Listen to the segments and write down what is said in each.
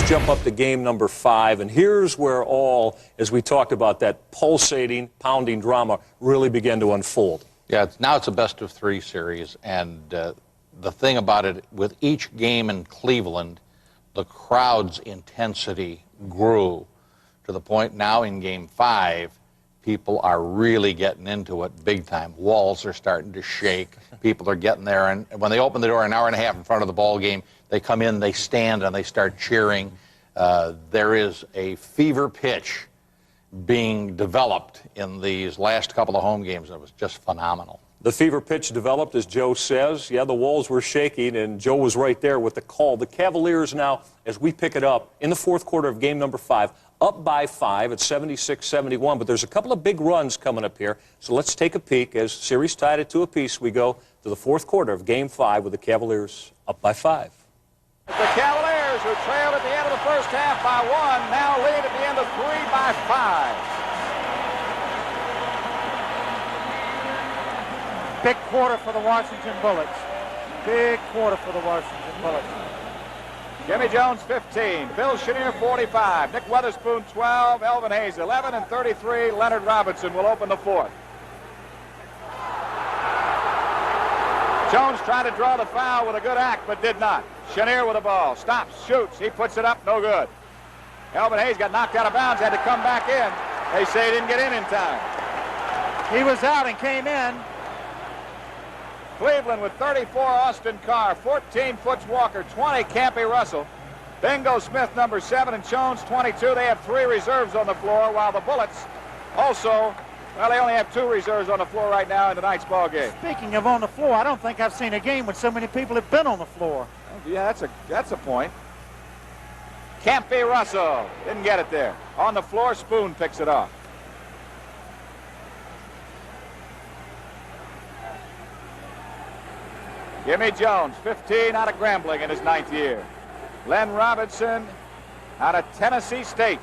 jump up to game number 5, and here's where all, as we talked about, that pulsating, pounding drama really began to unfold. Yeah, now it's a best-of-3 series, and the thing about it, with each game in Cleveland, the crowd's intensity grew to the point now in game 5, people are really getting into it big time. Walls are starting to shake. People are getting there, and when they open the door an hour and a half in front of the ball game, they come in, they stand, and they start cheering. There is a fever pitch being developed in these last couple of home games. It was just phenomenal. The fever pitch developed, as Joe says. Yeah, the walls were shaking, and Joe was right there with the call. The Cavaliers now, as we pick it up, in the fourth quarter of game number 5, up by 5 at 76-71, but there's a couple of big runs coming up here. So let's take a peek. As series tied at 2 apiece, we go to the fourth quarter of game 5 with the Cavaliers up by 5. The Cavaliers, who trailed at the end of the first half by 1, now lead at the end of 3 by 5. Big quarter for the Washington Bullets. Big quarter for the Washington Bullets. Jimmy Jones, 15. Bill Chenier, 45. Nick Weatherspoon, 12. Elvin Hayes, 11 and 33. Leonard Robinson will open the fourth. Jones tried to draw the foul with a good act, but did not. Chenier with the ball. Stops, shoots. He puts it up, no good. Elvin Hayes got knocked out of bounds, had to come back in. They say he didn't get in time. He was out and came in. Cleveland with 34, Austin Carr, 14, Foots Walker, 20, Campy Russell, Bingo Smith, number 7, and Jones, 22. They have 3 reserves on the floor, while the Bullets also, well, they only have 2 reserves on the floor right now in tonight's ball game. Speaking of on the floor, I don't think I've seen a game when so many people have been on the floor. Yeah, that's a point. Campy Russell didn't get it there. On the floor, Spoon picks it off. Jimmy Jones, 15, out of Grambling in his 9th year. Len Robinson out of Tennessee State.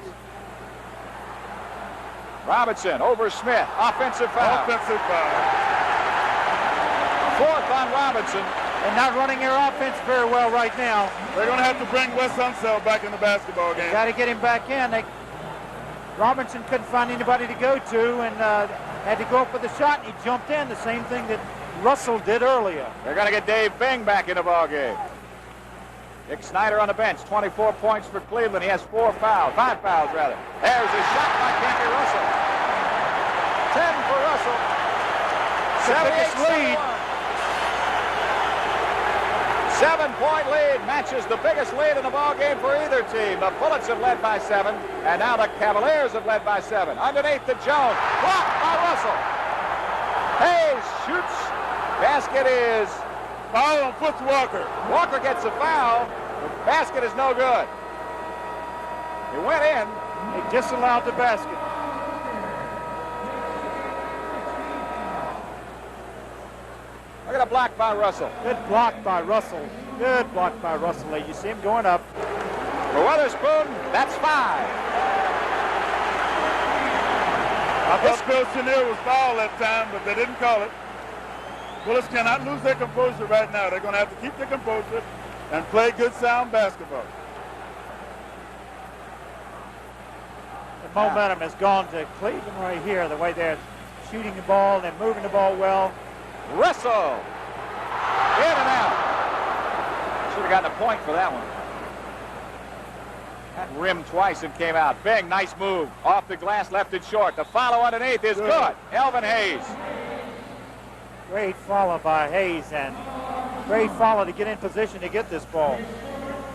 Robinson over Smith. Offensive foul. Offensive foul. 4th on Robinson. And not running their offense very well right now. They're going to have to bring Wes Unseld back in the basketball game. Got to get him back in. Robinson couldn't find anybody to go to and had to go up with a shot, and he jumped in, the same thing that Russell did earlier. They're going to get Dave Bing back in the ball game. Dick Snyder on the bench, 24 points for Cleveland. He has 5 fouls rather. There's a shot by Campy Russell. 10 for Russell. 78 lead. 7-point lead matches the biggest lead in the ball game for either team. The Bullets have led by 7, and now the Cavaliers have led by 7. Underneath to Jones, blocked by Russell. Hayes shoots. Basket is Foul on Foots Walker. Walker gets a foul. The basket is no good. He went in. They disallowed the basket. Look at a block by Russell. Good block by Russell. Good block by Russell. You see him going up. For Weatherspoon, that's 5. I thought Bill Chenier was fouled that time, but they didn't call it. Bullets cannot lose their composure right now. They're going to have to keep their composure and play good, sound basketball. The momentum has gone to Cleveland right here, the way they're shooting the ball and moving the ball well. Russell, in and out. Should have gotten a point for that one. That rimmed twice and came out. Bing, nice move. Off the glass, left it short. The follow underneath is good. Elvin Hayes. Great follow by Hayes, and great follow to get in position to get this ball.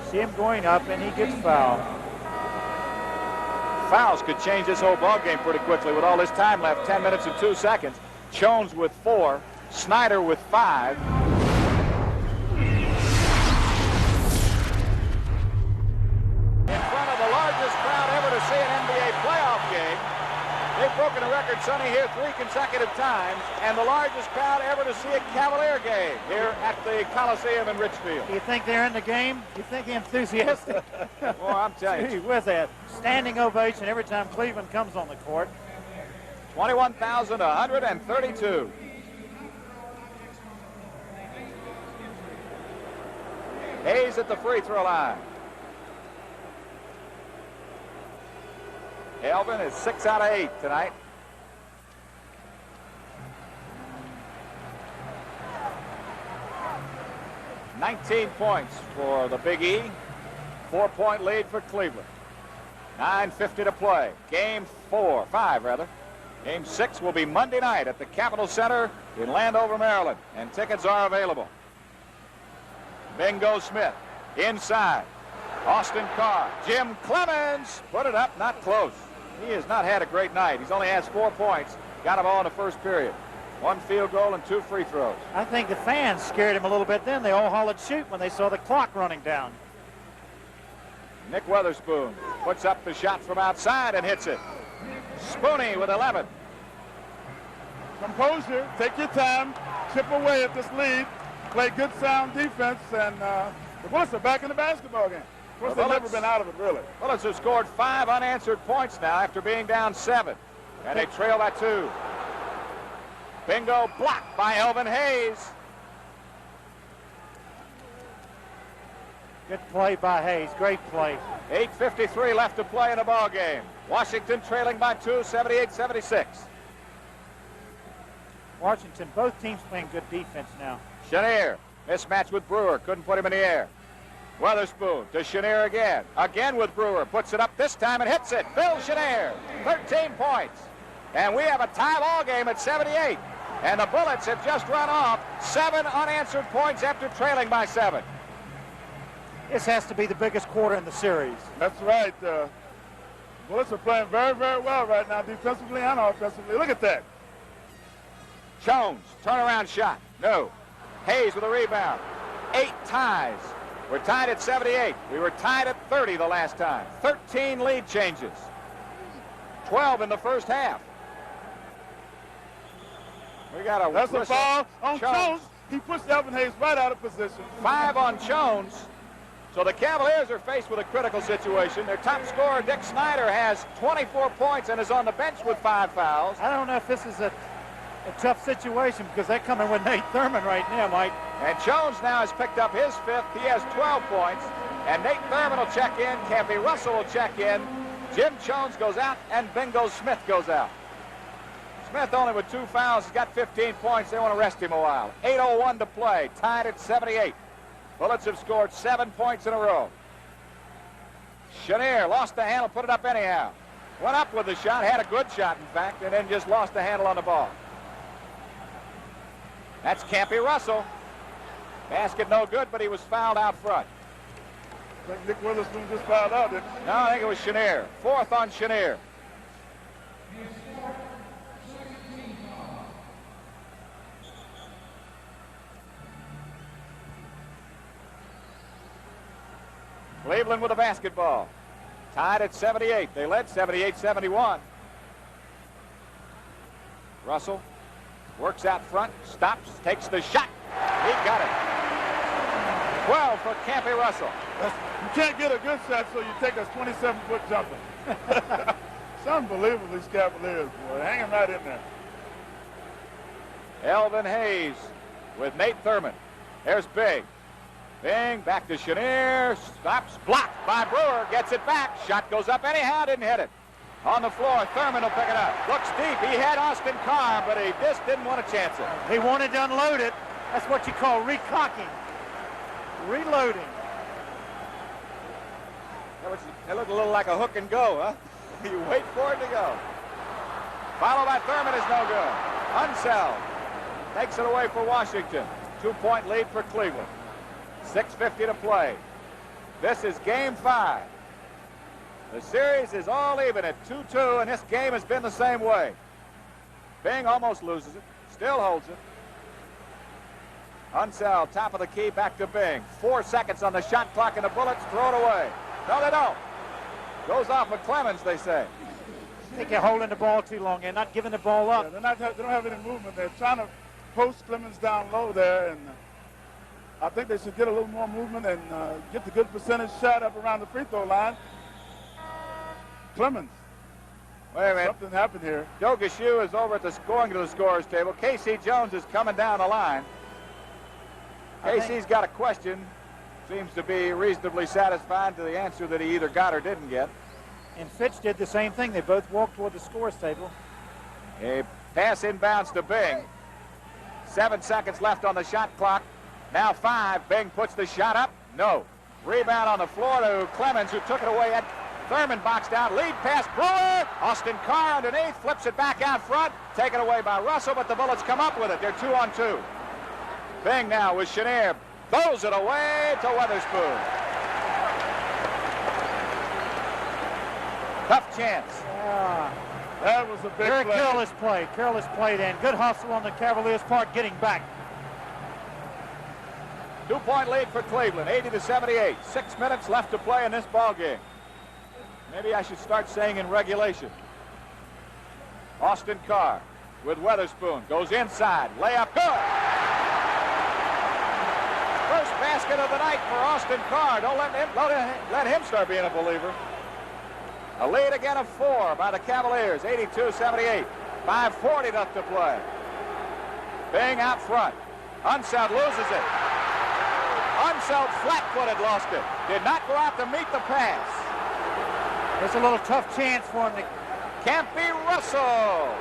See him going up, and he gets fouled. Fouls could change this whole ball game pretty quickly with all this time left. 10 minutes and 2 seconds. Jones with 4. Snyder with 5. In front of the largest crowd ever to see an NBA playoff game. They've broken a record, Sonny, here 3 consecutive times, and the largest crowd ever to see a Cavalier game here at the Coliseum in Richfield. Do you think they're in the game? Do you think they're enthusiastic? Well, I'm telling you. With that standing ovation every time Cleveland comes on the court. 21,132. Hayes at the free throw line. Elvin is 6 out of 8 tonight. $19 points for the Big E. 4-point lead for Cleveland. 9:50 to play. Game 5 rather. Game 6 will be Monday night at the Capitol Center in Landover, Maryland, and tickets are available. Bingo Smith inside. Austin Carr. Jim Clemens put it up, not close. He has not had a great night. He's only has 4 points. Got them all in the first period. 1 field goal and 2 free throws. I think the fans scared him a little bit then. They all hollered shoot when they saw the clock running down. Nick Weatherspoon puts up the shot from outside and hits it. Spooney with 11. Composure, take your time, chip away at this lead, play good sound defense, and the Bullets are back in the basketball game. Of course, they've never been out of it, really. Bullets have scored 5 unanswered points now after being down 7, and they trail by 2. Bingo blocked by Elvin Hayes. Good play by Hayes. Great play. 8:53 left to play in the ball game. Washington trailing by 2, 78-76. Washington, both teams playing good defense now. Chenier, mismatch with Brewer, couldn't put him in the air. Weatherspoon to Chenier again. Again with Brewer, puts it up this time and hits it. Phil Chenier, 13 points. And we have a tie ball game at 78. And the Bullets have just run off 7 unanswered points after trailing by 7. This has to be the biggest quarter in the series. That's right. Bullets are playing very, very well right now, defensively and offensively. Look at that. Jones, turnaround shot. No. Hayes with a rebound. 8 ties. We're tied at 78. We were tied at 30 the last time. 13 lead changes. 12 in the first half. We got a That's a whistle. foul on Jones. He pushed Elvin Hayes right out of position. 5 on Jones. So the Cavaliers are faced with a critical situation. Their top scorer, Dick Snyder, has 24 points and is on the bench with 5 fouls. I don't know if this is a tough situation because they're coming with Nate Thurman right now, Mike. And Jones now has picked up his 5th. He has 12 points. And Nate Thurman will check in. Campy Russell will check in. Jim Jones goes out, and Bingo Smith goes out. Smith only with 2 fouls. He's got 15 points. They want to rest him a while. 8:01 to play. Tied at 78. Bullets have scored 7 points in a row. Chenier lost the handle, put it up anyhow. Went up with the shot, had a good shot, in fact, and then just lost the handle on the ball. That's Campy Russell. Basket no good, but he was fouled out front. I think Nick Witherspoon just fouled out, didn't he? No, I think it was Chenier. 4th on Chenier. Cleveland with a basketball. Tied at 78. They led 78-71. Russell works out front, stops, takes the shot. He got it. 12 for Campy Russell. You can't get a good shot, so you take a 27-foot jumper. It's unbelievable, these Cavaliers, boy. Hanging right in there. Elvin Hayes with Nate Thurman. There's Big. Bing, back to Chenier, stops, blocked by Brewer, gets it back. Shot goes up anyhow, didn't hit it. On the floor, Thurman will pick it up. Looks deep, he had Austin Carr, but he just didn't want to chance it. He wanted to unload it. That's what you call recocking. Reloading. It looked a little like a hook and go, huh? You wait for it to go. Followed by Thurman is no good. Unseld takes it away for Washington. 2-point lead for Cleveland. 6:50 to play. This is game 5. The series is all even at 2-2, and this game has been the same way. Bing almost loses it, still holds it. Unseld, top of the key, back to Bing. 4 seconds on the shot clock, and the Bullets throw it away. No, they don't. Goes off with Clemens, they say. I think they're holding the ball too long. They're not giving the ball up. Yeah, they don't have any movement. They're trying to post Clemens down low there, and I think they should get a little more movement and get the good percentage shot up around the free throw line. Clemens. Wait a minute. Something happened here. Joe Gashu is over at the scorers table. Casey Jones is coming down the line. Casey's got a question. Seems to be reasonably satisfied to the answer that he either got or didn't get. And Fitch did the same thing. They both walked toward the scores table. A pass inbounds to Bing. 7 seconds left on the shot clock. Now 5. Bing puts the shot up. No. Rebound on the floor to Clemens, who took it away. At Thurman boxed out. Lead pass, Brewer. Austin Carr underneath. Flips it back out front. Taken away by Russell, but the Bullets come up with it. They're 2-on-2. Bing now with Chenier. Throws it away to Weatherspoon. Tough chance. That was a big Very play. careless play then. Good hustle on the Cavaliers' part getting back. 2-point lead for Cleveland, 80-78. 6 minutes left to play in this ball game. Maybe I should start saying in regulation. Austin Carr with Weatherspoon. Goes inside. Layup good. First basket of the night for Austin Carr. Don't let him start being a believer. A lead again of 4 by the Cavaliers, 82-78. 5:40 left to play. Bing out front. Unseld loses it. Unseld flat-footed lost it. Did not go out to meet the pass. It's a little tough chance for him to... Campy Russell.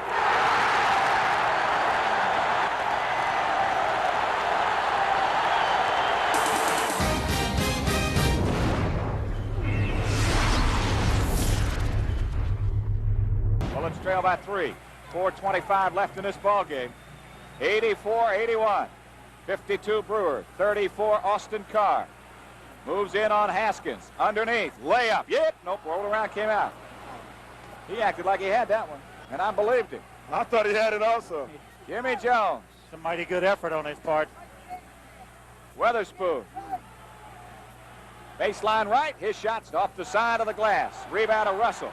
Bullets trail by 3. 4:25 left in this ball game. 84-81. 52 Brewer. 34 Austin Carr. Moves in on Haskins. Underneath. Layup. Yep. Nope. Rolled around. Came out. He acted like he had that one, and I believed him. I thought he had it also. Jimmy Jones. It's a mighty good effort on his part. Weatherspoon. Baseline right. His shot's off the side of the glass. Rebound to Russell.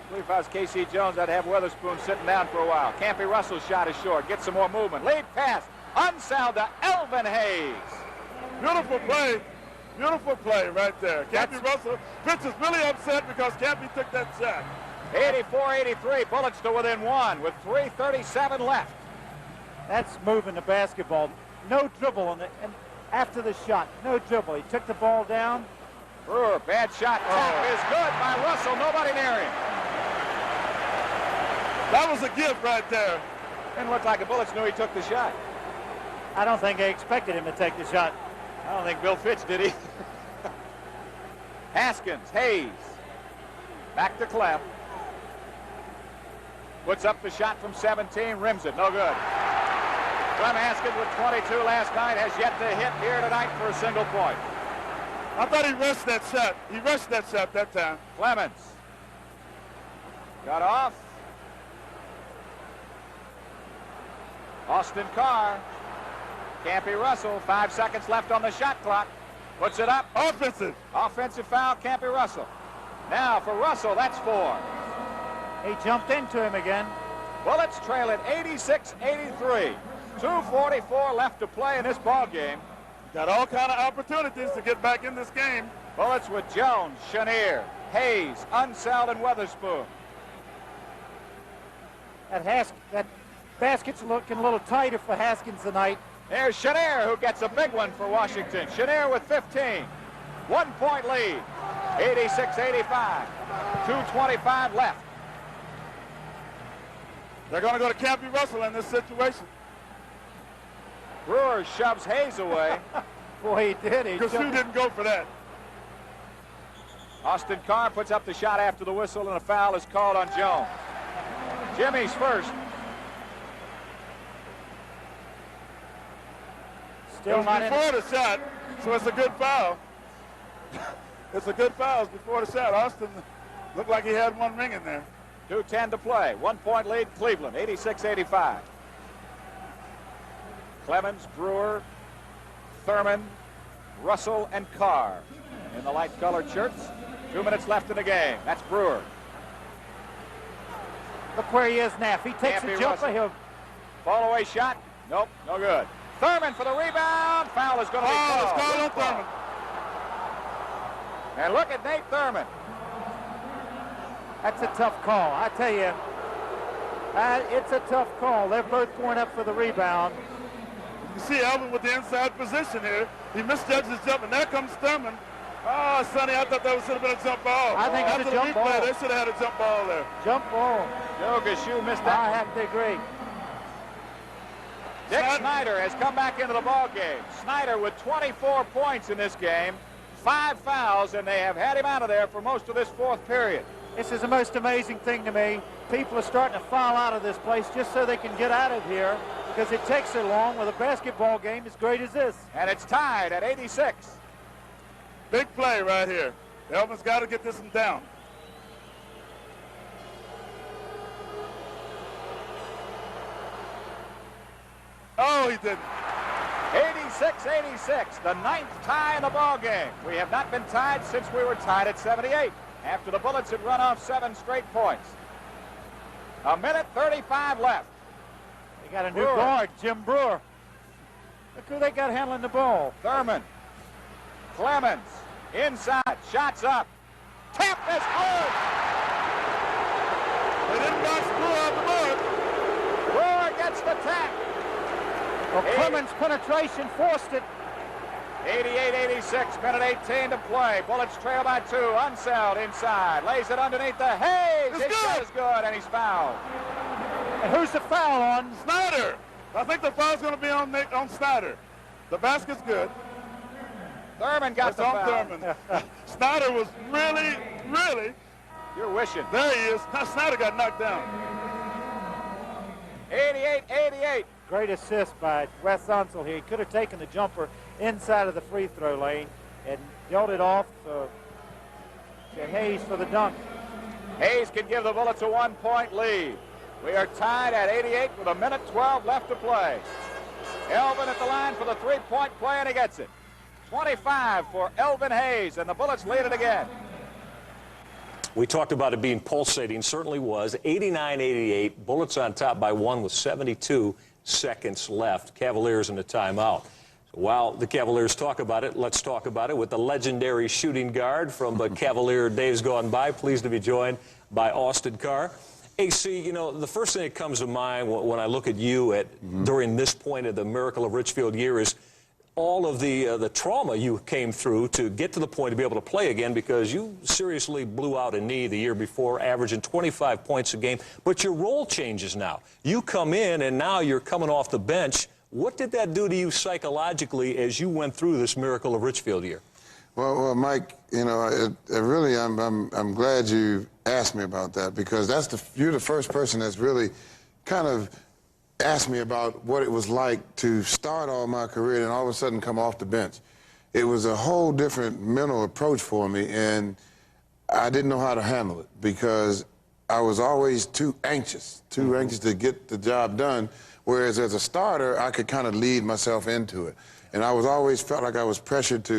I believe if I was K.C. Jones, I'd have Weatherspoon sitting down for a while. Campy Russell's shot is short. Get some more movement. Lead pass. Unsound to Elvin Hayes. Beautiful play. Beautiful play right there. Campy Russell. Fitch is really upset because Campy took that shot. 84-83. Bullets to within 1 with 3:37 left. That's moving the basketball. No dribble on and after the shot. No dribble. He took the ball down. Brewer, bad shot. Tap is good by Russell. Nobody near him. That was a gift right there. Didn't look like the Bullets knew he took the shot. I don't think they expected him to take the shot. I don't think Bill Fitch did either. Haskins, Hayes. Back to Clem. Puts up the shot from 17, rims it, no good. Clem Haskins with 22 last night has yet to hit here tonight for a single point. I thought he rushed that shot. He rushed that shot that time. Clemens. Got off. Austin Carr. Campy Russell, 5 seconds left on the shot clock. Puts it up. Offensive. Offensive foul, Campy Russell. Now for Russell, that's 4. He jumped into him again. Bullets trail at 86-83. 2:44 left to play in this ball game. Got all kind of opportunities to get back in this game. Bullets with Jones, Chenier, Hayes, Unseld, and Weatherspoon. That basket's looking a little tighter for Haskins tonight. There's Chenier, who gets a big one for Washington. Chenier with 15. 1-point lead. 86-85. 2:25 left. They're going to go to Campy Russell in this situation. Brewer shoves Hayes away. Boy, he did. Because who didn't go for that? Austin Carr puts up the shot after the whistle, and a foul is called on Jones. Jimmy's first. Still not in. Before the shot, so it's a good foul. It's a good foul. It's before the shot. Austin looked like he had one ring in there. 2:10 to play. 1-point lead, Cleveland, 86-85. Clemens, Brewer, Thurman, Russell, and Carr in the light-colored shirts. 2 minutes left in the game. That's Brewer. Look where he is now. If he takes Campy a jumper, Russell. he'll... Fall away shot. Nope, no good. Thurman for the rebound. Foul is going to be called. It's called on Thurman. And look at Nate Thurman. That's a tough call. I tell you, it's a tough call. They're both going up for the rebound. You see Elvin with the inside position here. He misjudges his jump, and there comes Thurman. Oh, Sonny, I thought that should have been a jump ball. I think it's a jump ball. They should have had a jump ball there. Jump ball. Joe Gashu missed that. I have to agree. Dick Snyder has come back into the ball game. Snyder with 24 points in this game, 5 fouls, and they have had him out of there for most of this fourth period. This is the most amazing thing to me. People are starting to file out of this place just so they can get out of here because it takes so long with a basketball game as great as this. And it's tied at 86. Big play right here. Elvin's got to get this one down. Oh, he didn't. 86-86, the 9th tie in the ball game. We have not been tied since we were tied at 78 after the Bullets had run off 7 straight points. A minute 35 left. They got a new guard, Jim Brewer. Look who they got handling the ball. Thurman. Clemens. Inside. Shots up. Tip is good. They didn't box Brewer off the board. Brewer gets the tap. Well, Clemens' penetration forced it. 88-86, minute 18 to play. Bullets trail by 2. Unseld inside. Lays it underneath the Hayes. His shot is good, and he's fouled. And who's the foul on? Snyder. I think the foul's going to be on Snyder. The basket's good. Thurman got the foul. Thurman. Snyder was really. You're wishing. There he is. Now Snyder got knocked down. 88-88. Great assist by Wes Unseld here. He could have taken the jumper inside of the free throw lane and dealt it off to Hayes for the dunk. Hayes can give the Bullets a 1-point lead. We are tied at 88 with a minute 12 left to play. Elvin at the line for the 3-point play, and he gets it. 25 for Elvin Hayes, and the Bullets lead it again. We talked about it being pulsating. Certainly was. 89-88. Bullets on top by 1 with 72 seconds left. Cavaliers in the timeout. While the Cavaliers talk about it, let's talk about it with the legendary shooting guard from the Cavalier days gone by. Pleased to be joined by Austin Carr. AC, you know, the first thing that comes to mind when I look at you during this point of the Miracle of Richfield year is all of the trauma you came through to get to the point to be able to play again, because you seriously blew out a knee the year before, averaging 25 points a game. But your role changes now. You come in, and now you're coming off the bench. What did that do to you psychologically as you went through this Miracle of Richfield year? Well, Mike, you know, really, I'm glad you asked me about that, because you're the first person that's really kind of asked me about what it was like to start all my career and all of a sudden come off the bench. It was a whole different mental approach for me, and I didn't know how to handle it because I was always too anxious to get the job done, whereas as a starter, I could kind of lead myself into it. And I was always felt like I was pressured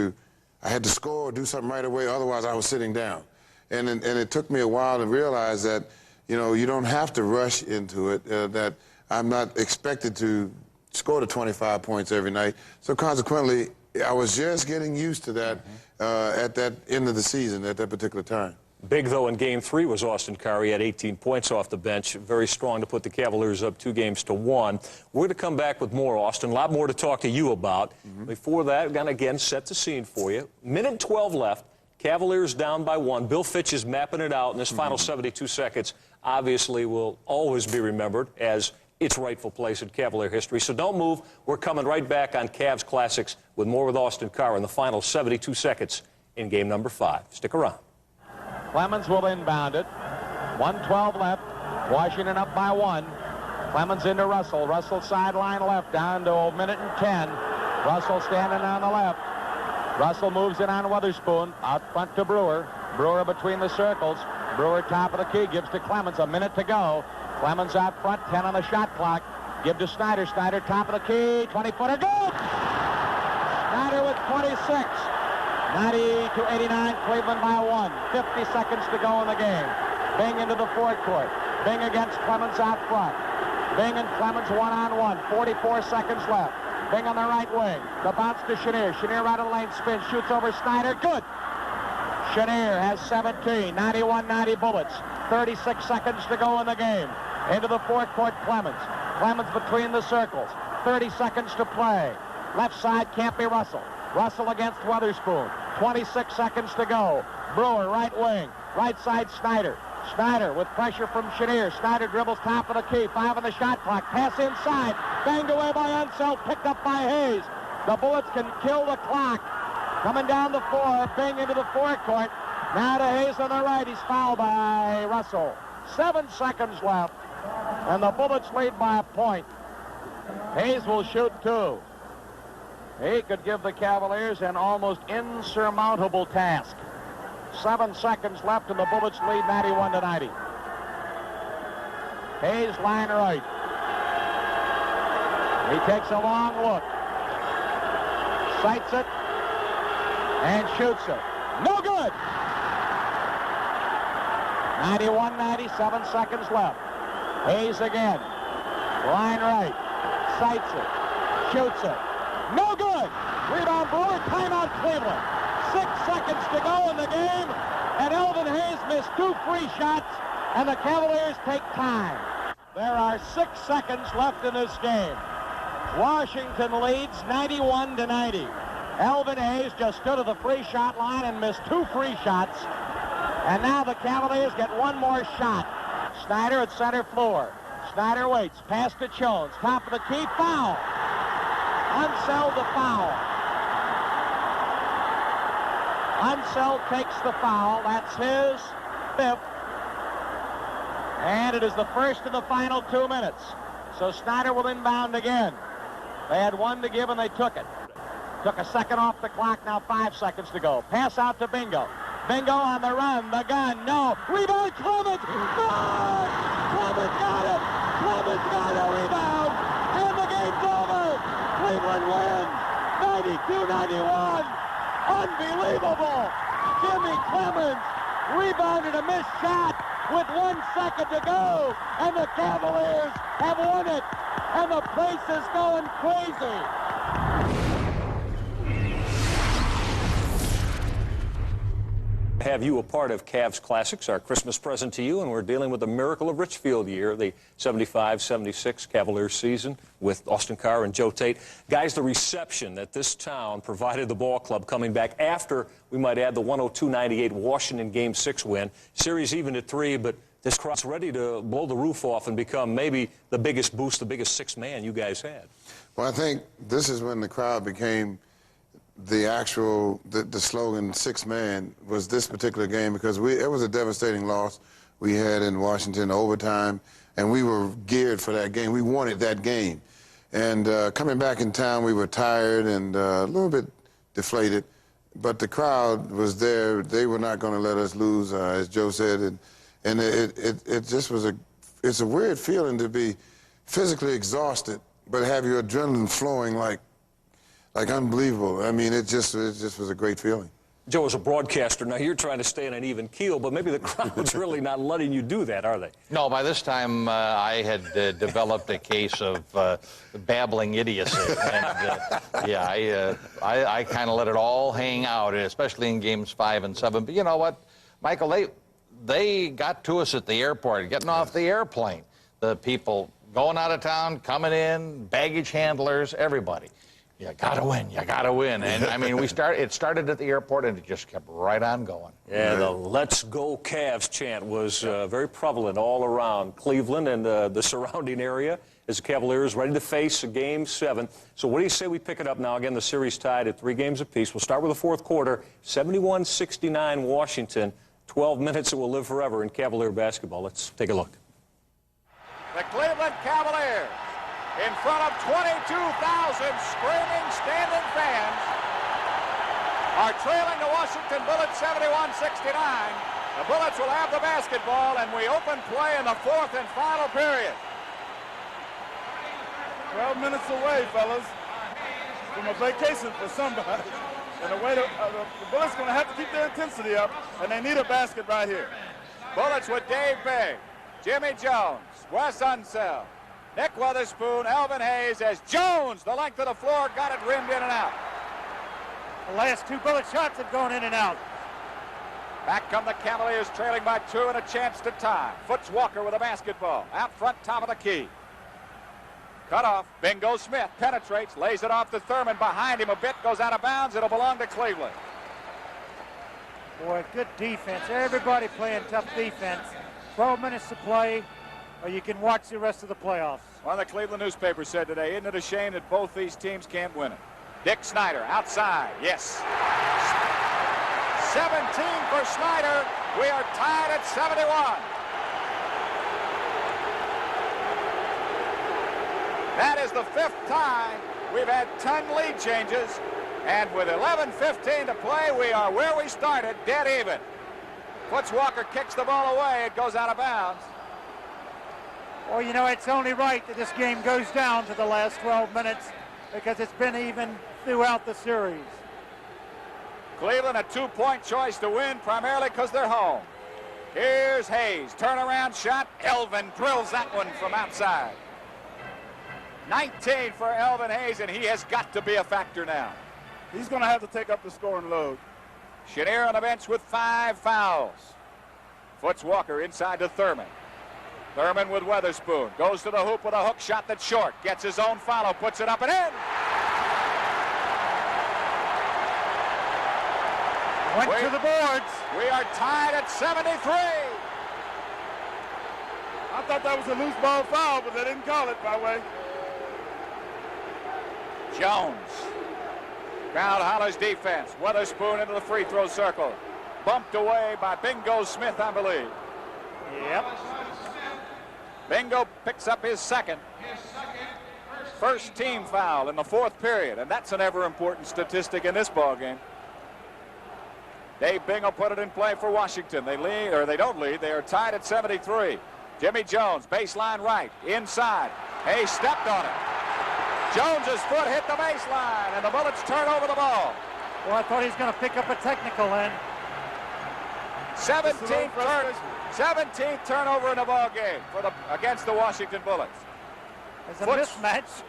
I had to score or do something right away, otherwise I was sitting down. And it took me a while to realize that, you know, you don't have to rush into it, that I'm not expected to score the 25 points every night. So consequently, I was just getting used to that at that end of the season, at that particular time. Big, though, in Game 3 was Austin Carr. He had 18 points off the bench. Very strong to put the Cavaliers up 2-1. We're going to come back with more, Austin. A lot more to talk to you about. Before that, we're going to, again, set the scene for you. Minute 12 left. Cavaliers down by 1. Bill Fitch is mapping it out in this final 72 seconds. Obviously, will always be remembered as its rightful place in Cavalier history. So don't move. We're coming right back on Cavs Classics with more with Austin Carr in the final 72 seconds in game number 5. Stick around. Clemens will inbound it. 1:12 left. Washington up by 1. Clemens into Russell. Russell sideline left down to a minute and 10. Russell standing on the left. Russell moves it on Witherspoon. Out front to Brewer. Brewer between the circles. Brewer top of the key. Gives to Clemens. A minute to go. Clemens out front. 10 on the shot clock. Give to Snyder. Snyder top of the key. 20-footer. Good! Snyder with 26. 90-89, Cleveland by 1. 50 seconds to go in the game. Bing into the forecourt. Bing against Clemens out front. Bing and Clemens one-on-one. 44 seconds left. Bing on the right wing. The bounce to Chenier. Chenier right of the lane spin. Shoots over Snyder. Good. Chenier has 17. 91-90 Bullets. 36 seconds to go in the game. Into the forecourt, Clemens. Clemens between the circles. 30 seconds to play. Left side can't be Russell. Russell against Weatherspoon. 26 seconds to go. Brewer, right wing. Right side, Snyder. Snyder with pressure from Chenier. Snyder dribbles top of the key. 5 on the shot clock. Pass inside. Banged away by Unseld. Picked up by Hayes. The Bullets can kill the clock. Coming down the floor. Bing into the forecourt. Now to Hayes on the right. He's fouled by Russell. 7 seconds left. And the Bullets lead by a point. Hayes will shoot 2. He could give the Cavaliers an almost insurmountable task. 7 seconds left and the Bullets lead 91-90. Hayes line right. He takes a long look. Sights it and shoots it. No good! 91-90, 7 seconds left. Hayes again. Line right. Sights it. Shoots it. No good! Rebound Brewer. Timeout Cleveland. 6 seconds to go in the game, and Elvin Hayes missed 2 free shots, and the Cavaliers take time. There are 6 seconds left in this game. Washington leads 91-90. Elvin Hayes just stood at the free shot line and missed 2 free shots, and now the Cavaliers get 1 more shot. Snyder at center floor. Snyder waits. Pass to Jones. Top of the key. Foul. Unseld the foul. Unseld takes the foul. That's his 5th. And it is the first of the final 2 minutes. So Snyder will inbound again. They had 1 to give and they took it. Took a second off the clock. Now 5 seconds to go. Pass out to Bingo. Bingo on the run. The gun. No. Rebound. Clemens. No! Clemens got it. Clemens got a rebound. And the game's over. Cleveland wins. 92-91. Unbelievable. Jimmy Clemens rebounded a missed shot with 1 second to go. And the Cavaliers have won it. And the place is going crazy. Have you a part of Cavs Classics, our Christmas present to you, and we're dealing with the Miracle of Richfield year, the 75-76 Cavaliers season with Austin Carr and Joe Tate. Guys, the reception that this town provided the ball club coming back after, we might add, the 102-98 Washington Game 6 win. Series even at 3, but this crowd's ready to blow the roof off and become maybe the biggest boost, the biggest sixth man you guys had. Well, I think this is when the crowd became the actual, the slogan, sixth man, was this particular game, because it was a devastating loss we had in Washington, overtime, and we were geared for that game. We wanted that game. And coming back in town, we were tired and a little bit deflated, but the crowd was there. They were not going to let us lose, as Joe said, and it just was it's a weird feeling to be physically exhausted, but have your adrenaline flowing like unbelievable. I mean, it just was a great feeling. Joe, as a broadcaster, now you're trying to stay on an even keel, but maybe the crowd's really not letting you do that, are they? No, by this time I had developed a case of babbling idiocy. And, yeah, I kind of let it all hang out, especially in games 5 and 7. But you know what, Michael, they got to us at the airport, getting off the airplane. The people going out of town, coming in, baggage handlers, everybody. You gotta win, you gotta win. And I mean, it started at the airport and it just kept right on going. Yeah, the Let's Go Cavs chant was very prevalent all around Cleveland and the surrounding area as the Cavaliers ready to face a Game 7. So what do you say we pick it up now? Again, the series tied at 3 games apiece. We'll start with the fourth quarter, 71-69 Washington. 12 minutes that will live forever in Cavalier basketball. Let's take a look. The Cleveland Cavaliers, in front of 22,000 screaming, standing fans, are trailing the Washington Bullets 71-69. The Bullets will have the basketball, and we open play in the fourth and final period. 12 minutes away, fellas, from a vacation for somebody. And the Bullets going to have to keep their intensity up, and they need a basket right here. Bullets with Dave Big, Jimmy Jones, Wes Unseld, Nick Weatherspoon, Elvin Hayes, as Jones, the length of the floor, got it rimmed in and out. The last 2 Bullet shots have gone in and out. Back come the Cavaliers, trailing by 2 and a chance to tie. Foots Walker with a basketball. Out front, top of the key. Cut off. Bingo Smith penetrates, lays it off to Thurman. Behind him a bit, goes out of bounds. It'll belong to Cleveland. Boy, good defense. Everybody playing tough defense. 12 minutes to play, or you can watch the rest of the playoffs. One of the Cleveland newspapers said today, isn't it a shame that both these teams can't win it? Dick Snyder outside. Yes. 17 for Snyder. We are tied at 71. That is the 5th tie. We've had 10 lead changes. And with 11:15 to play, we are where we started, dead even. Walker kicks the ball away. It goes out of bounds. Well, you know, it's only right that this game goes down to the last 12 minutes because it's been even throughout the series. Cleveland a 2-point choice to win, primarily because they're home. Here's Hayes. Turnaround shot. Elvin drills that one from outside. 19 for Elvin Hayes, and he has got to be a factor now. He's going to have to take up the scoring load. Chenier on the bench with 5 fouls. Walker inside to Thurman. Thurman with Weatherspoon. Goes to the hoop with a hook shot that's short. Gets his own follow. Puts it up and in. Went to the boards. We are tied at 73. I thought that was a loose ball foul, but they didn't call it by way. Jones. Crowd hollers defense. Weatherspoon into the free throw circle. Bumped away by Bingo Smith, I believe. Yep. Bingo picks up his first team foul in the 4th period, and that's an ever-important statistic in this ball game. Dave Bingo put it in play for Washington. They lead, or they don't lead. They are tied at 73. Jimmy Jones, baseline right, inside. Hayes stepped on it. Jones's foot hit the baseline, and the Bullets turn over the ball. Well, I thought he was going to pick up a technical then. 17th turnover in the ball game against the Washington Bullets. It's a mismatch.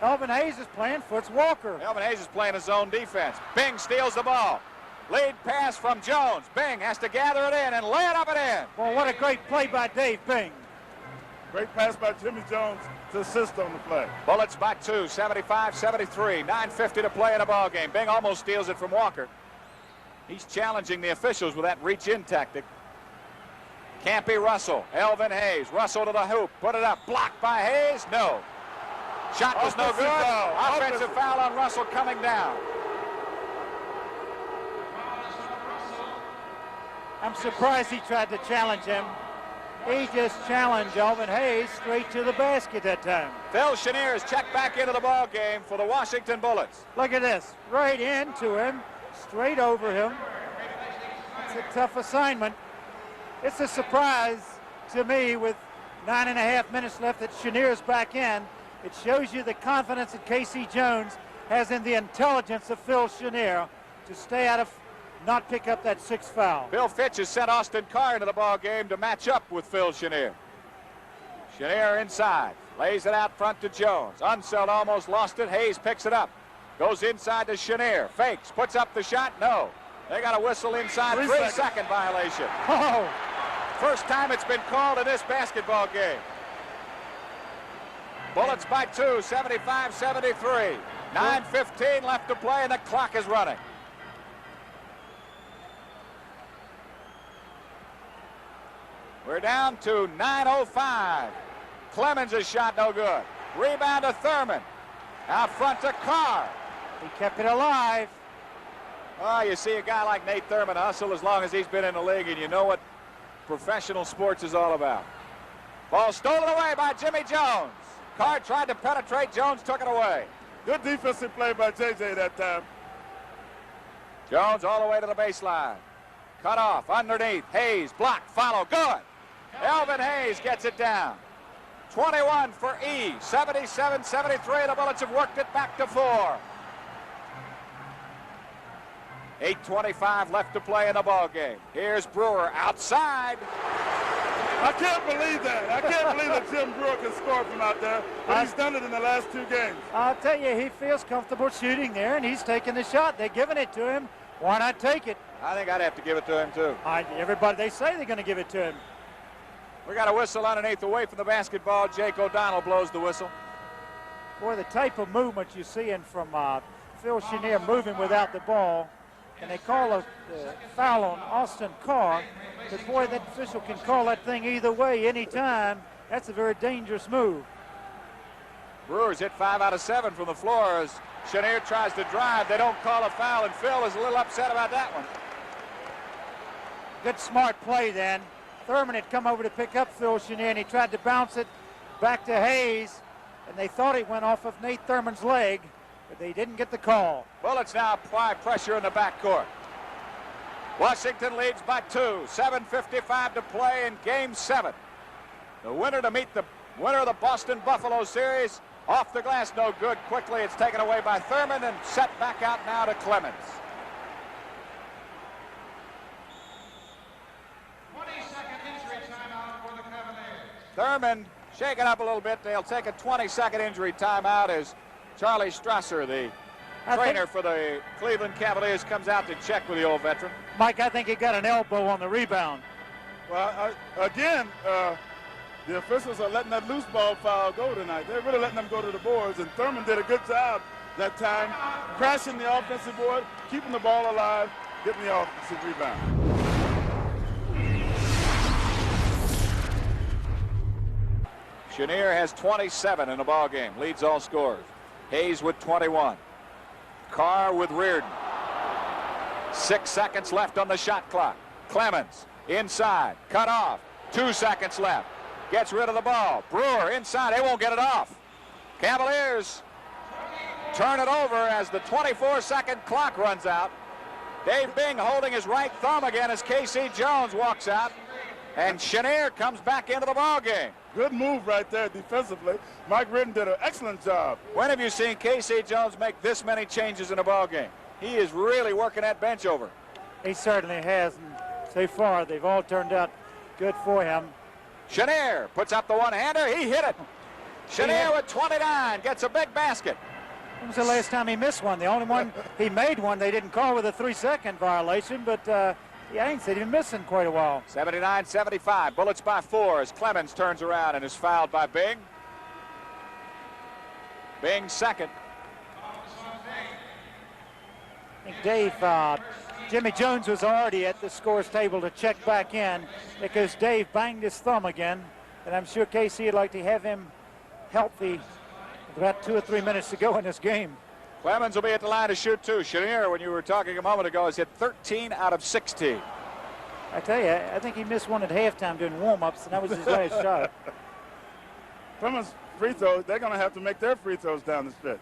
Elvin Hayes is playing. Walker. Elvin Hayes is playing his own defense. Bing steals the ball. Lead pass from Jones. Bing has to gather it in and lay it up and in. Well, what a great play by Dave Bing. Great pass by Jimmy Jones to assist on the play. Bullets by 2, 75-73. 9:50 to play in the ball game. Bing almost steals it from Walker. He's challenging the officials with that reach-in tactic. Campy Russell. Elvin Hayes. Russell to the hoop. Put it up. Blocked by Hayes. No. Shot was no good. Offensive foul on Russell coming down. I'm surprised he tried to challenge him. He just challenged Elvin Hayes straight to the basket that time. Phil Chenier is checked back into the ball game for the Washington Bullets. Look at this. Right into him. Straight over him. It's a tough assignment. It's a surprise to me with 9.5 minutes left that Chenier's back in. It shows you the confidence that K.C. Jones has in the intelligence of Phil Chenier to stay out of, not pick up that 6th foul. Bill Fitch has sent Austin Carr into the ball game to match up with Phil Chenier. Chenier inside, lays it out front to Jones. Unseld almost lost it. Hayes picks it up. Goes inside to Chenier. Fakes, puts up the shot. No. They got a whistle inside. 3-second violation. Oh. First time it's been called in this basketball game. Bullets by 2, 75-73. 9:15 left to play, and the clock is running. We're down to 9:05. Clemens' shot no good. Rebound to Thurman. Out front to Carr. He kept it alive. Oh, you see a guy like Nate Thurman hustle as long as he's been in the league, and you know what professional sports is all about. Ball stolen away by Jimmy Jones. Carr tried to penetrate. Jones took it away. Good defensive play by J.J. that time. Jones all the way to the baseline. Cut off underneath. Hayes blocked. Follow. Good. Elvin Hayes gets it down. 21 for E. 77-73. The Bullets have worked it back to 4. 8:25 left to play in the ball game. Here's Brewer outside. I can't believe that. I can't believe that Jim Brewer can score from out there, but he's done it in the last 2 games. I'll tell you, he feels comfortable shooting there, and he's taking the shot. They're giving it to him. Why not take it? I think I'd have to give it to him, too. Everybody, they say they're going to give it to him. We got a whistle underneath away from the basketball. Jake O'Donnell blows the whistle. Boy, the type of movement you're seeing from Phil Chenier moving without the ball, and they call a foul on Austin Carr, but boy, that official can call that thing either way, anytime. That's a very dangerous move. Brewers hit 5 out of 7 from the floor as Chenier tries to drive. They don't call a foul, and Phil is a little upset about that one. Good smart play then. Thurman had come over to pick up Phil Chenier, and he tried to bounce it back to Hayes, and they thought it went off of Nate Thurman's leg, but they didn't get the call. Bullets now apply pressure in the backcourt. Washington leads by 2. 7:55 to play in Game 7. The winner to meet the winner of the Boston Buffalo series. Off the glass, no good. Quickly, it's taken away by Thurman and set back out now to Clemens. 20-second injury timeout for the Cavaliers. Thurman shaken up a little bit. They'll take a 20-second injury timeout as Charlie Strasser, the trainer for the Cleveland Cavaliers, comes out to check with the old veteran. Mike, I think he got an elbow on the rebound. Well, again, the officials are letting that loose ball foul go tonight. They're really letting them go to the boards, and Thurman did a good job that time, crashing the offensive board, keeping the ball alive, getting the offensive rebound. Chenier has 27 in the ball game, leads all scorers. Hayes with 21. Carr with Reardon. 6 seconds left on the shot clock. Clemens inside, cut off. 2 seconds left. Gets rid of the ball. Brewer inside. They won't get it off. Cavaliers turn it over as the 24-second clock runs out. Dave Bing holding his right thumb again as K.C. Jones walks out. And Chenier comes back into the ball game. Good move right there defensively. Mike Reardon did an excellent job. When have you seen K.C. Jones make this many changes in a ball game? He is really working that bench over. He certainly has, and so far they've all turned out good for him. Chenier puts up the one-hander. He hit it. Chenier with 29 gets a big basket. When was the last time he missed one? The only one he made one they didn't call with a 3-second violation, but yeah, I ain't seen him missing quite a while. 79-75. Bullets by 4 as Clemens turns around and is fouled by Bing. Bing second. I think Dave, Jimmy Jones was already at the scores table to check back in because Dave banged his thumb again, and I'm sure KC would like to have him healthy with about 2 or 3 minutes to go in this game. Clemens will be at the line to shoot too. Chenier, when you were talking a moment ago, has hit 13 out of 16. I tell you, I think he missed one at halftime during warm-ups, and that was his last shot. Clemens free throws, they're going to have to make their free throws down the stretch.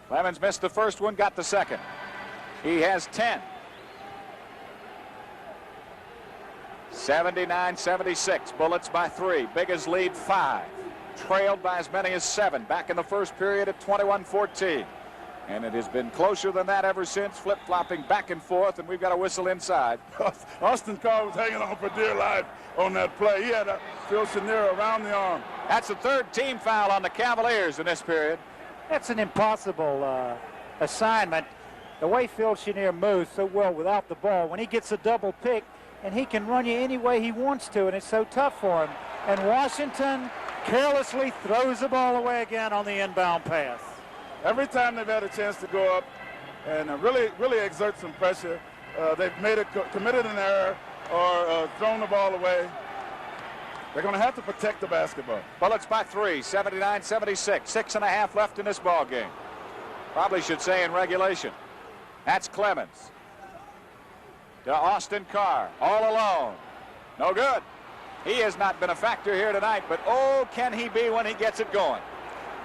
Clemens missed the first one, got the second. He has 10. 79-76. Bullets by 3. Biggest lead 5. Trailed by as many as 7. Back in the first period at 21-14. And it has been closer than that ever since, flip-flopping back and forth, and we've got a whistle inside. Austin Carr was hanging on for dear life on that play. He had Phil Chenier around the arm. That's the 3rd team foul on the Cavaliers in this period. That's an impossible assignment. The way Phil Chenier moves so well without the ball, when he gets a double pick, and he can run you any way he wants to, and it's so tough for him. And Washington carelessly throws the ball away again on the inbound pass. Every time they've had a chance to go up and really exert some pressure, they've committed an error or thrown the ball away. They're going to have to protect the basketball. Bullets by 3, 79-76. 6.5 left in this ball game. Probably should say in regulation. That's Clemens. To Austin Carr, all alone. No good. He has not been a factor here tonight, but oh, can he be when he gets it going.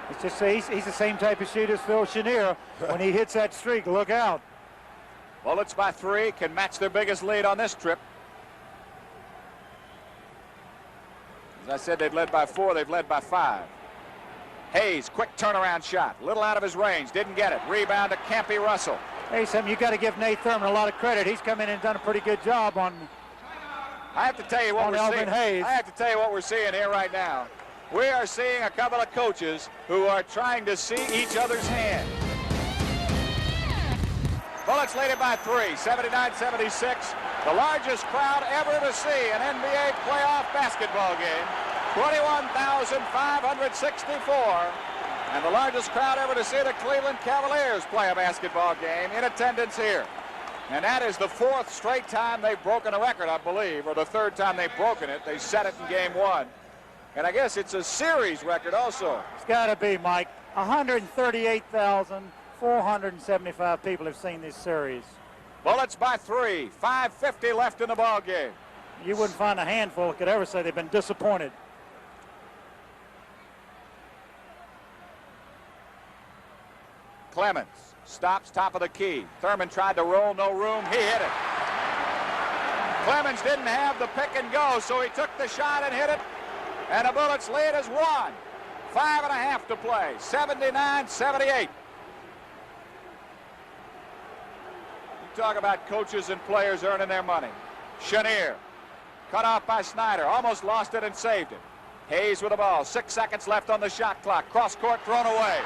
It's just he's the same type of shooter as Phil Chenier. When he hits that streak, look out. Bullets by 3 can match their biggest lead on this trip. As I said, they've led by 4. They've led by 5. Hayes, quick turnaround shot. Little out of his range. Didn't get it. Rebound to Campy Russell. Hey, Sam, you got to give Nate Thurman a lot of credit. He's come in and done a pretty good job on. I have to tell you what we're seeing. Hayes. I have to tell you what we're seeing here right now. We are seeing a couple of coaches who are trying to see each other's hand. Bullets leading by 3, 79-76. The largest crowd ever to see an NBA playoff basketball game. 21,564 And the largest crowd ever to see the Cleveland Cavaliers play a basketball game in attendance here. And that is the 4th straight time they've broken a record, I believe, or the 3rd time they've broken it. They set it in game 1. And I guess it's a series record also. It's got to be, Mike. 138,475 people have seen this series. Bullets by 3. 5:50 left in the ball game. You wouldn't find a handful that could ever say they've been disappointed. Clemens stops top of the key. Thurman tried to roll, no room. He hit it. Clemens didn't have the pick and go, so he took the shot and hit it. And the Bullets lead is 1. 5.5 to play. 79-78. You talk about coaches and players earning their money. Chenier cut off by Snyder. Almost lost it and saved it. Hayes with the ball. 6 seconds left on the shot clock. Cross court thrown away.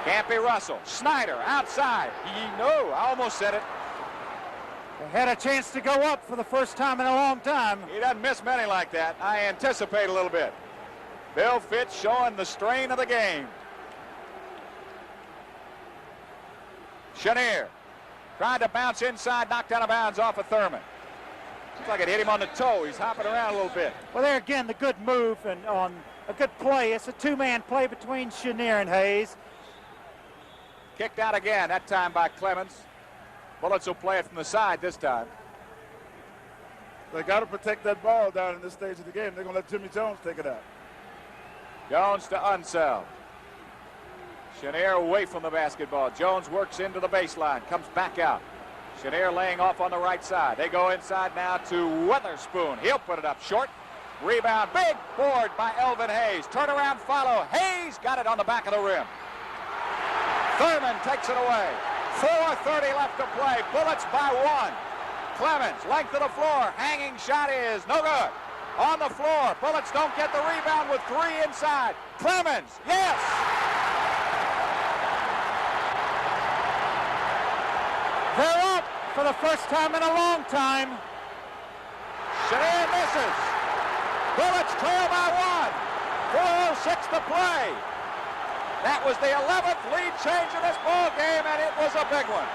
Can't be Russell. Snyder outside. No, I almost said it. They had a chance to go up for the first time in a long time. He doesn't miss many like that. I anticipate a little bit. Bill Fitch showing the strain of the game. Chenier tried to bounce inside, knocked out of bounds off of Thurman. Looks like it hit him on the toe. He's hopping around a little bit. Well, there again, the good move and on a good play. It's a two-man play between Chenier and Hayes. Kicked out again, that time by Clemens. Bullets will play it from the side this time. They got to protect that ball down in this stage of the game. They're going to let Jimmy Jones take it out. Jones to Unseld. Chenier away from the basketball. Jones works into the baseline, comes back out. Chenier laying off on the right side. They go inside now to Weatherspoon. He'll put it up short. Rebound, big board by Elvin Hayes. Turnaround follow. Hayes got it on the back of the rim. Thurman takes it away. 4:30 left to play. Bullets by 1. Clemens, length of the floor. Hanging shot is no good. On the floor. Bullets don't get the rebound with 3 inside. Clemens, yes! They're up for the first time in a long time. Chenier misses. Bullets trail by 1. 4:06 to play. That was the 11th lead change in this ball game, and it was a big one.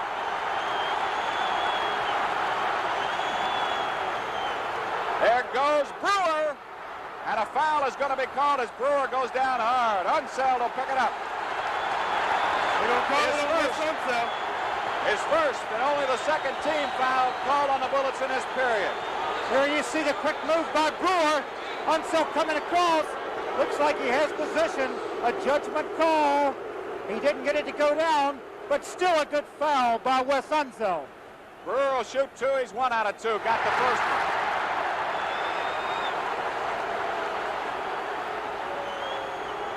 There goes Brewer, and a foul is going to be called as Brewer goes down hard. Unseld will pick it up. They're going to call it on Unseld. His first and only the second team foul called on the Bullets in this period. Here you see the quick move by Brewer. Unseld coming across. Looks like he has position. A judgment call. He didn't get it to go down, but still a good foul by Wes Unseld. Brewer will shoot 2. He's 1 out of 2. Got the first one.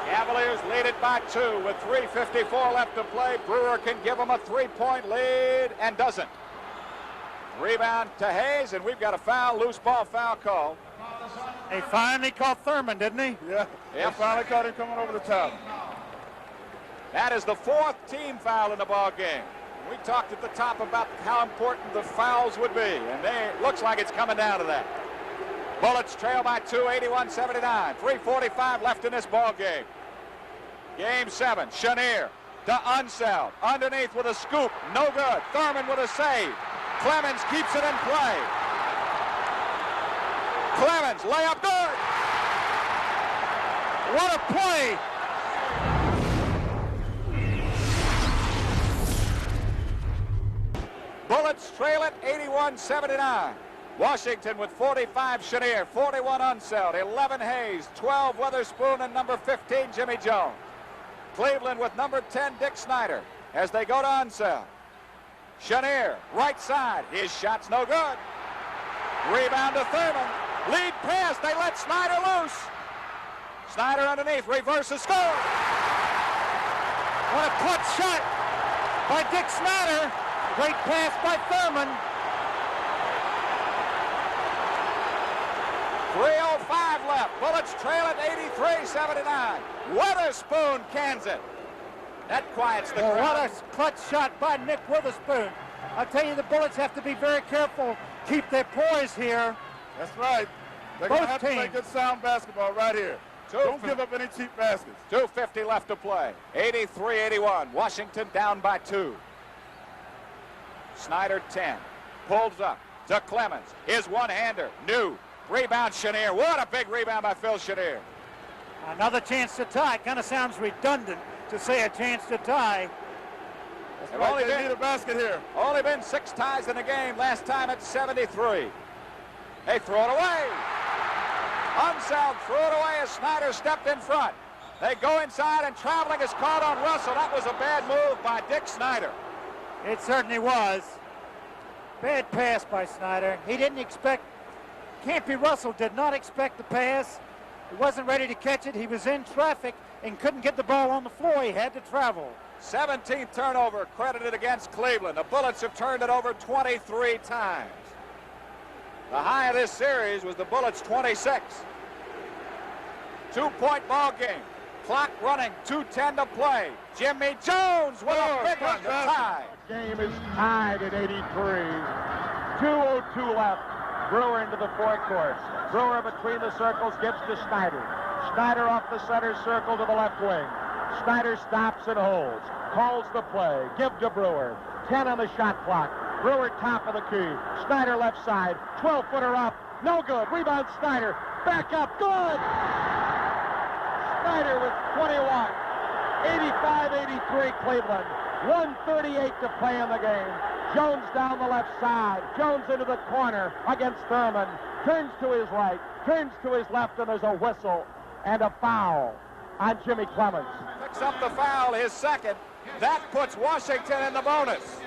Cavaliers lead it by 2 with 3:54 left to play. Brewer can give them a 3-point lead and doesn't. Rebound to Hayes, and we've got a foul, loose ball foul call. He finally caught Thurman, didn't he? Yeah, Yep. they finally caught him coming over the top. That is the 4th team foul in the ball game. We talked at the top about how important the fouls would be, and it looks like it's coming down to that. Bullets trail by 2, 81-79. 3:45 left in this ball game. Game 7, Chenier to Unseld. Underneath with a scoop, no good. Thurman with a save. Clemens keeps it in play. Clemens, layup good. What a play. Bullets trail it 81-79. Washington with 45, Chenier, 41 Unseld, 11 Hayes, 12 Weatherspoon, and number 15, Jimmy Jones. Cleveland with number 10, Dick Snyder, as they go to Unseld. Chenier, right side. His shot's no good. Rebound to Thurman. Lead pass. They let Snyder loose. Snyder underneath. Reverses, score. What a clutch shot by Dick Snyder. Great pass by Thurman. 3:05 left. Bullets trail at 83-79. Weatherspoon cans it. That quiets the Well, crowd. what a clutch shot by Nick Witherspoon. I tell you, the Bullets have to be very careful. Keep their poise here. That's right. They're going to Both have to play teams. good sound basketball right here. Don't give up any cheap baskets. 2:50 left to play. 83-81. Washington down by 2. Snyder 10. Pulls up to Clemens. His one-hander. New. Rebound Chenier. What a big rebound by Phil Chenier. Another chance to tie. Kind of sounds redundant to say a chance to tie. They need a basket here. Only been 6 ties in the game. Last time at 73. They throw it away. Unseld threw it away as Snyder stepped in front. They go inside, and traveling is caught on Russell. That was a bad move by Dick Snyder. It certainly was. Bad pass by Snyder. He didn't expect, Campy Russell did not expect the pass. He wasn't ready to catch it. He was in traffic and couldn't get the ball on the floor. He had to travel. 17th turnover credited against Cleveland. The Bullets have turned it over 23 times. The high of this series was the Bullets' 26. 2-point ball game. Clock running, 2:10 to play. Jimmy Jones with a big one to tie. Game is tied at 83. 2:02 left. Brewer into the forecourt. Brewer between the circles gives to Snyder. Snyder off the center circle to the left wing. Snyder stops and holds. Calls the play. Give to Brewer. 10 on the shot clock. Brewer top of the key. Snyder left side. 12-footer up. No good. Rebound Snyder. Back up. Good. Snyder with 21. 85-83 Cleveland. 1:38 to play in the game. Jones down the left side. Jones into the corner against Thurman. Turns to his right. Turns to his left, and there's a whistle and a foul on Jimmy Clemens. Picks up the foul, his second. That puts Washington in the bonus.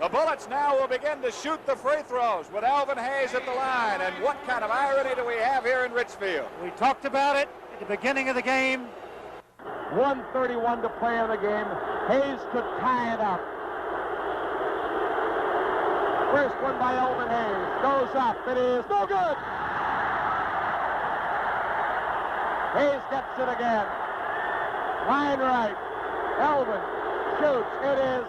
The Bullets now will begin to shoot the free throws with Alvin Hayes at the line. And what kind of irony do we have here in Richfield? We talked about it at the beginning of the game. 1:31 to play in the game. Hayes could tie it up. First one by Alvin Hayes. Goes up. It is no good. Hayes gets it again. Line right. Alvin shoots. It is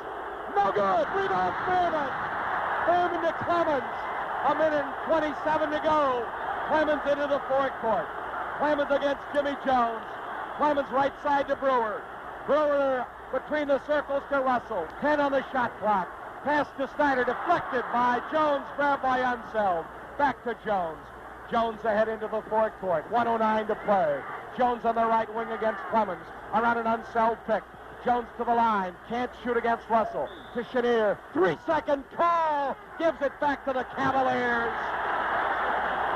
no good. Rebound Thurman. Thurman to Clemens. 1:27 to go. Clemens into the forecourt. Clemens against Jimmy Jones. Clemens right side to Brewer. Brewer between the circles to Russell. 10 on the shot clock. Pass to Snyder, deflected by Jones, grabbed by Unseld. Back to Jones. Jones ahead into the forecourt. 1:09 to play. Jones on the right wing against Clemens. Around an Unseld pick. Jones to the line. Can't shoot against Russell. To Chenier. 3-second call. Gives it back to the Cavaliers.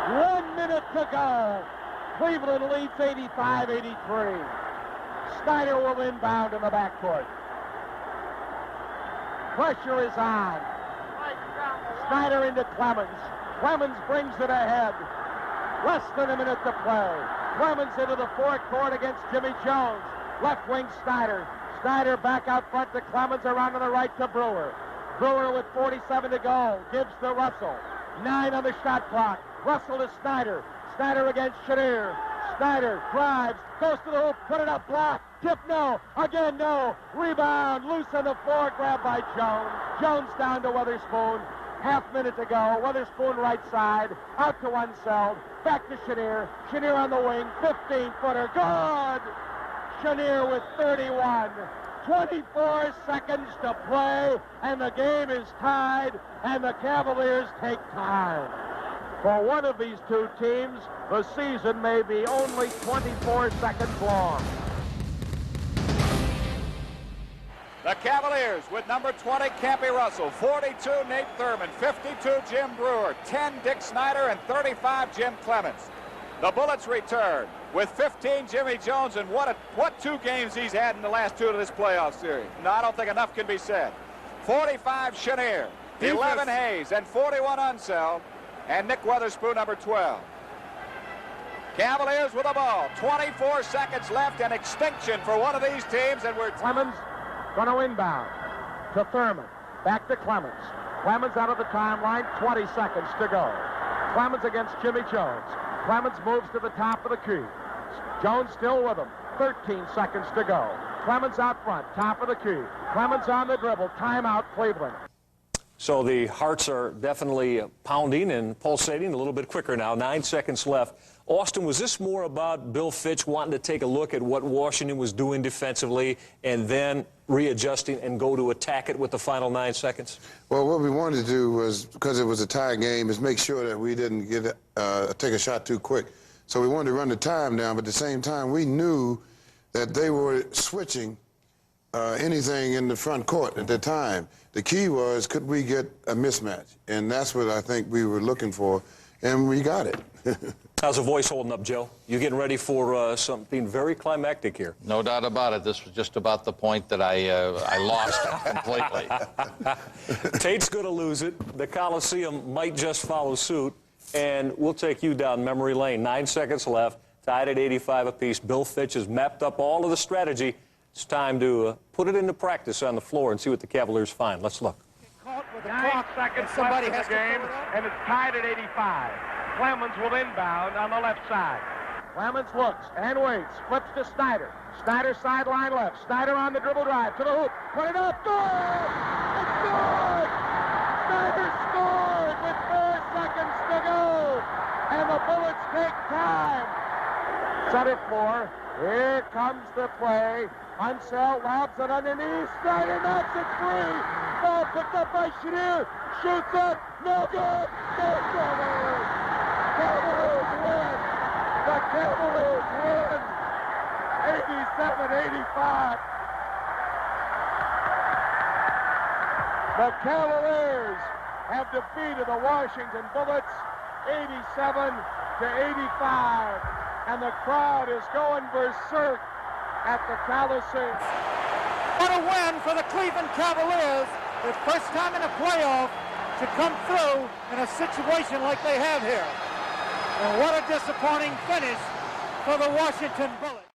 1 minute to go. Cleveland leads 85-83. Snyder will inbound in the backcourt. Pressure is on. Snyder into Clemens. Clemens brings it ahead. Less than a minute to play. Clemens into the forecourt against Jimmy Jones. Left wing Snyder. Snyder back out front to Clemens, around to the right to Brewer. Brewer with 47 to go. Gives to Russell. 9 on the shot clock. Russell to Snyder. Snyder against Chenier. Snyder drives, goes to the hoop, put it up, block, tip no, again no, rebound, loose on the floor, grabbed by Jones. Jones down to Weatherspoon, half minute to go, Weatherspoon right side, out to Unseld, back to Chenier, Chenier on the wing, 15-footer, good! Chenier with 31, 24 seconds to play, and the game is tied, and the Cavaliers take time. For one of these two teams, the season may be only 24 seconds long. The Cavaliers with number 20, Campy Russell, 42, Nate Thurman, 52, Jim Brewer, 10, Dick Snyder, and 35, Jim Clemens. The Bullets return with 15, Jimmy Jones, and what 2 games he's had in the last 2 of this playoff series. No, I don't think enough can be said. 45, Chenier, 11, Hayes, and 41, Unseld. And Nick Weatherspoon, number 12. Cavaliers with the ball. 24 seconds left, and extinction for one of these teams, and we're... Clemens going to inbound to Thurman. Back to Clemens. Clemens out of the timeline, 20 seconds to go. Clemens against Jimmy Jones. Clemens moves to the top of the key. Jones still with him. 13 seconds to go. Clemens out front, top of the key. Clemens on the dribble. Timeout, Cleveland. So the hearts are definitely pounding and pulsating a little bit quicker now. 9 seconds left. Austin, was this more about Bill Fitch wanting to take a look at what Washington was doing defensively and then readjusting and go to attack it with the final 9 seconds? Well, what we wanted to do was, because it was a tie game, is make sure that we didn't take a shot too quick. So we wanted to run the time down, but at the same time, we knew that they were switching anything in the front court at the time. The key was, could we get a mismatch? And that's what I think we were looking for, and we got it. How's the voice holding up, Joe? You getting ready for something very climactic here? No doubt about it. This was just about the point that I lost it completely. Tate's going to lose it. The Coliseum might just follow suit, and we'll take you down memory lane. 9 seconds left, tied at 85 apiece. Bill Fitch has mapped up all of the strategy. It's time to put it into practice on the floor and see what the Cavaliers find. Let's look. Caught with a 9 clock, seconds and somebody left has in the game, to pull it up. and it's tied at 85. Clemens will inbound on the left side. Clemens looks and waits, flips to Snyder. Snyder sideline left. Snyder on the dribble drive to the hoop. Put it up. Good! It's good! Snyder scored with 4 seconds to go. And the Bullets take time. Center floor. Here comes the play. Unsell lobs it underneath. Snyder knocks it free. Ball picked up by Chenier. Shoots it. No good. No good. Cavaliers win. The Cavaliers win. 87-85. The Cavaliers have defeated the Washington Bullets 87-85. And the crowd is going berserk at the Coliseum. What a win for the Cleveland Cavaliers. Their first time in a playoff to come through in a situation like they have here. And what a disappointing finish for the Washington Bullets.